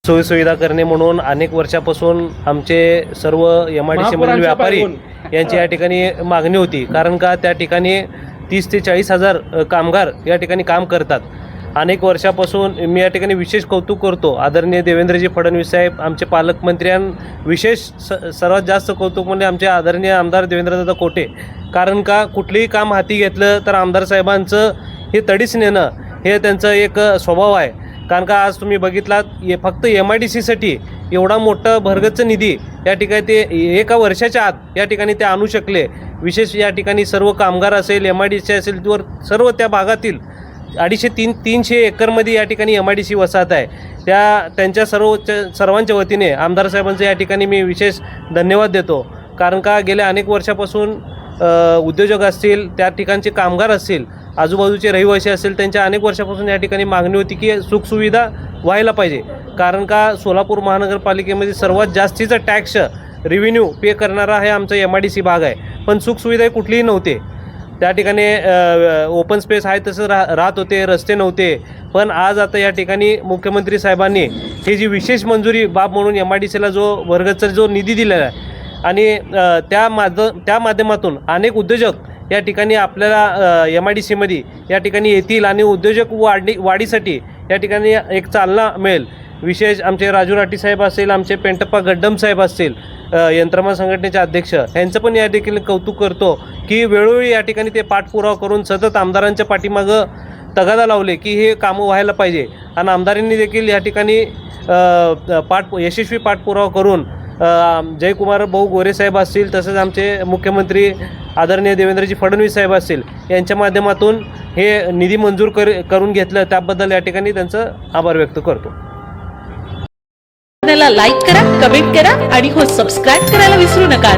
सोयीसुविधा करणे म्हणून अनेक वर्षापासून आमचे सर्व MIDC मधील व्यापारी यांची या ठिकाणी मागणी होती। कारण का त्या ठिकाणी 30 ते 40 हजार कामगार या ठिकाणी काम करतात। अनेक वर्षापासून मी या ठिकाणी विशेष कौतुक करतो आदरणीय देवेंद्रजी फडणवीस साहेब, आमचे पालकमंत्र्यां सर्वात जास्त कौतुक म्हणजे आमचे आदरणीय आमदार देवेंद्रदादा कोटे। कारण का कुठलेही काम हाती घेतलं तर आमदार साहेबांचं हे तडीस नेणं हे त्यांचं एक स्वभाव आहे। कारण का आज तुम्ही बघितलात फक्त MIDCसाठी एवढा मोठा भरगच्च निधी या ठिकाणी ते एका वर्षाच्या आत या ठिकाणी ते आणू शकले। विशेष या ठिकाणी सर्व कामगार असेल, MIDC असेल, सर्व त्या भागातील 250-300 एकरमध्ये या ठिकाणी MIDC वसाहत आहे। त्यांच्या सर्वांच्या वतीने आमदार साहेबांचं या ठिकाणी मी विशेष धन्यवाद देतो। कारण का गेल्या अनेक वर्षापासून उद्योजक असतील, त्या ठिकाणचे कामगार असतील, आजूबाजूचे रहिवासी असेल, त्यांच्या अनेक वर्षापासून या ठिकाणी मागणी होती की सुखसुविधा व्हायला पाहिजे। कारण का सोलापूर महानगरपालिकेमध्ये सर्वात जास्तीचा टॅक्स रेव्हेन्यू पे करणारा हे आमचा MIDC भाग आहे, पण सुखसुविधा कुठलीही नव्हते। त्या ठिकाणी ओपन स्पेस आहे तसं राहत होते, रस्ते नव्हते। पण आज आता या ठिकाणी मुख्यमंत्री साहेबांनी हे जी विशेष मंजुरी बाब म्हणून MIDCला जो वर्गचा जो निधी दिलेला आहे आणि त्या माध्यमातून अनेक उद्योजक या ठिकाणी आपल्याला MIDCमध्ये या ठिकाणी येतील आणि उद्योजक वाढीसाठी या ठिकाणी एक चालना मिळेल। विशेष आमचे राजू राठी साहेब असेल, आमचे पेंटप्पा गड्डम साहेब असतील, यंत्रमाग संघटनेचे अध्यक्ष, यांचं पण या ठिकाणी कौतुक करतो की वेळोवेळी या ठिकाणी ते पाठपुरावा करून सतत आमदारांच्या पाठीमागं तगादा लावले की हे कामं व्हायला पाहिजे। आणि आमदारांनी देखील या ठिकाणी यशस्वी पाठपुरावा करून जयकुमार भाऊ गोरे साहेब असतील, तसंच आमचे मुख्यमंत्री आदरणीय देवेंद्रजी फडणवीस साहेब असतील, यांच्या माध्यमातून हे निधी मंजूर करून घेतलं, त्याबद्दल या ठिकाणी त्यांचं आभार व्यक्त करतो। लाईक करा, कमेंट करा आणि सबस्क्राईब करायला विसरू नका।